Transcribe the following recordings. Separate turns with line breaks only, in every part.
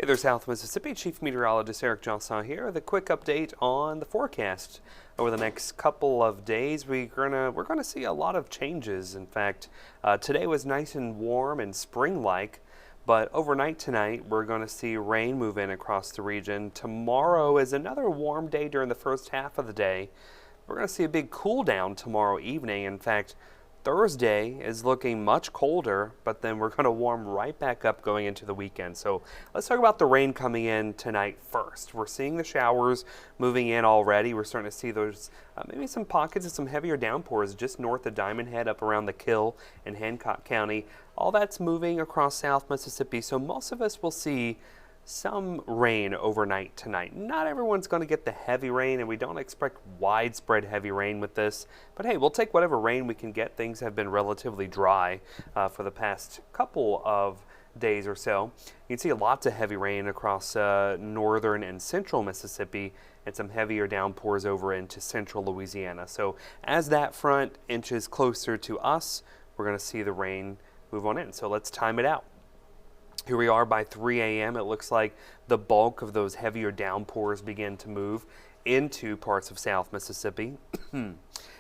Hey there, South Mississippi. Chief Meteorologist Eric Jeansonne here with a quick update on the forecast. Over the next couple of days, we're gonna see a lot of changes. In fact, today was nice and warm and spring-like, but overnight tonight, we're going to see rain move in across the region. Tomorrow is another warm day during the first half of the day. We're going to see a big cool down tomorrow evening. In fact, Thursday is looking much colder, but then we're going to warm right back up going into the weekend. So let's talk about the rain coming in tonight first. We're seeing the showers moving in already. We're starting to see those maybe some pockets of some heavier downpours just north of Diamond Head up around the Kill in Hancock County. All that's moving across South Mississippi, so most of us will see some rain overnight tonight. Not everyone's going to get the heavy rain, and we don't expect widespread heavy rain with this. But hey, we'll take whatever rain we can get. Things have been relatively dry for the past couple of days or so. You can see lots of heavy rain across northern and central Mississippi, and some heavier downpours over into central Louisiana. So as that front inches closer to us, we're going to see the rain move on in. So let's time it out. Here we are by 3 a.m. It looks like the bulk of those heavier downpours begin to move into parts of South Mississippi.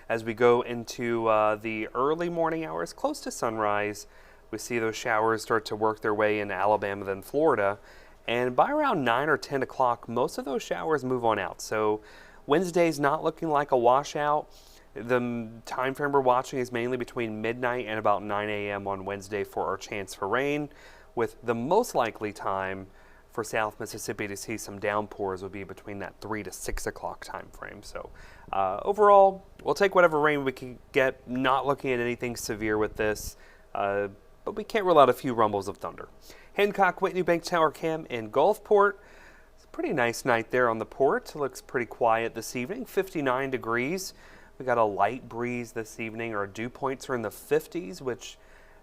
As we go into the early morning hours, close to sunrise, we see those showers start to work their way into Alabama, then Florida. And by around 9 or 10 o'clock, most of those showers move on out. So Wednesday's not looking like a washout. The time frame we're watching is mainly between midnight and about 9 a.m. on Wednesday for our chance for rain, with the most likely time for South Mississippi to see some downpours would be between that 3 to 6 o'clock time frame. So overall, we'll take whatever rain we can get, not looking at anything severe with this, but we can't rule out a few rumbles of thunder. Hancock, Whitney Bank Tower Cam in Gulfport. It's a pretty nice night there on the port. It looks pretty quiet this evening, 59 degrees. We got a light breeze this evening. Our dew points are in the 50s, which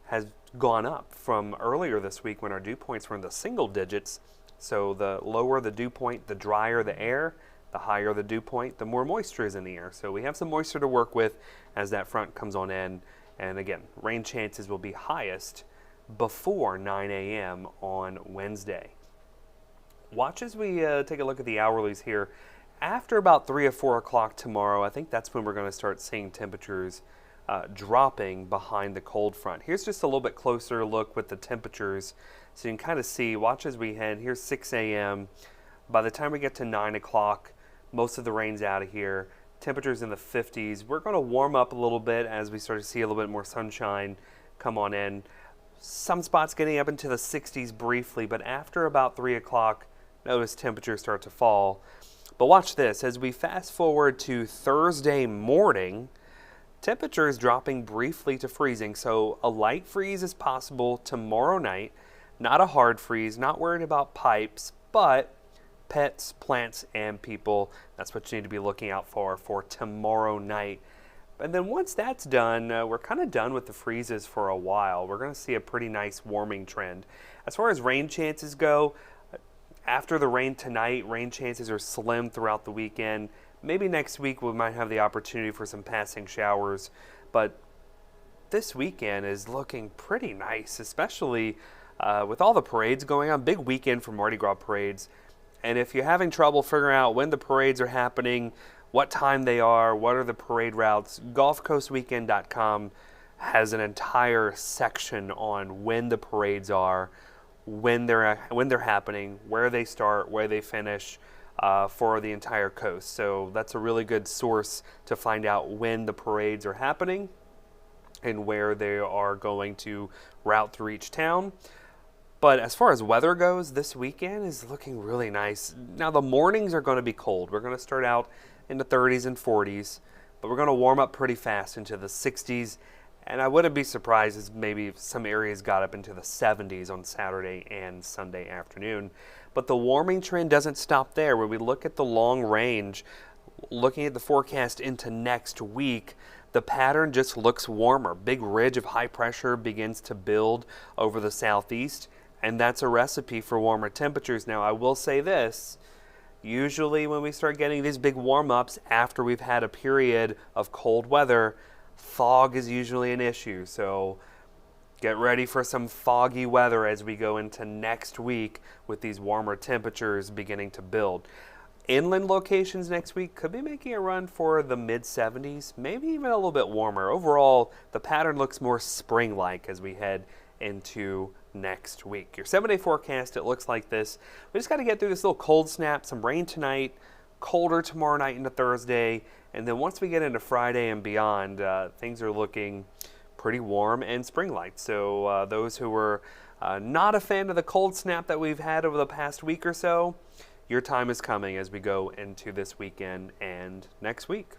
has gone up from earlier this week when our dew points were in the single digits. So the lower the dew point, the drier the air, the higher the dew point, the more moisture is in the air. So we have some moisture to work with as that front comes on in. And again, rain chances will be highest before 9 a.m. on Wednesday. Watch as we take a look at the hourlies here. After about 3 or 4 o'clock tomorrow, I think that's when we're going to start seeing temperatures dropping behind the cold front. Here's just a little bit closer look with the temperatures, so you can kind of see. Watch as we head. Here's 6 a.m. By the time we get to 9 o'clock, most of the rain's out of here. Temperatures in the 50s. We're going to warm up a little bit as we start to see a little bit more sunshine come on in. Some spots getting up into the 60s briefly, but after about 3 o'clock, notice temperatures start to fall. But watch this. As we fast forward to Thursday morning, temperatures dropping briefly to freezing, so a light freeze is possible tomorrow night. Not a hard freeze, not worried about pipes, but pets, plants, and people, that's what you need to be looking out for tomorrow night. And then once that's done, we're kind of done with the freezes for a while. We're going to see a pretty nice warming trend. As far as rain chances go, after the rain tonight, rain chances are slim throughout the weekend. Maybe next week we might have the opportunity for some passing showers, but this weekend is looking pretty nice, especially with all the parades going on. Big weekend for Mardi Gras parades. And if you're having trouble figuring out when the parades are happening, what time they are, what are the parade routes, GulfCoastWeekend.com has an entire section on when the parades are, when they're happening, where they start, where they finish. For the entire coast. So that's a really good source to find out when the parades are happening and where they are going to route through each town. But as far as weather goes, this weekend is looking really nice. Now the mornings are going to be cold. We're going to start out in the 30s and 40s, but we're going to warm up pretty fast into the 60s. And I wouldn't be surprised if maybe some areas got up into the 70s on Saturday and Sunday afternoon. But the warming trend doesn't stop there. When we look at the long range, looking at the forecast into next week, the pattern just looks warmer. Big ridge of high pressure begins to build over the southeast, and that's a recipe for warmer temperatures. Now, I will say this. Usually when we start getting these big warm-ups after we've had a period of cold weather, fog is usually an issue. So Get ready for some foggy weather as we go into next week with these warmer temperatures beginning to build. Inland locations next week could be making a run for the mid-70s, maybe even a little bit warmer. Overall, the pattern looks more spring-like as we head into next week. Your 7-day forecast, it looks like this. We just got to get through this little cold snap, some rain tonight, colder tomorrow night into Thursday, and then once we get into Friday and beyond, things are looking pretty warm and spring-like. So those who were not a fan of the cold snap that we've had over the past week or so, your time is coming as we go into this weekend and next week.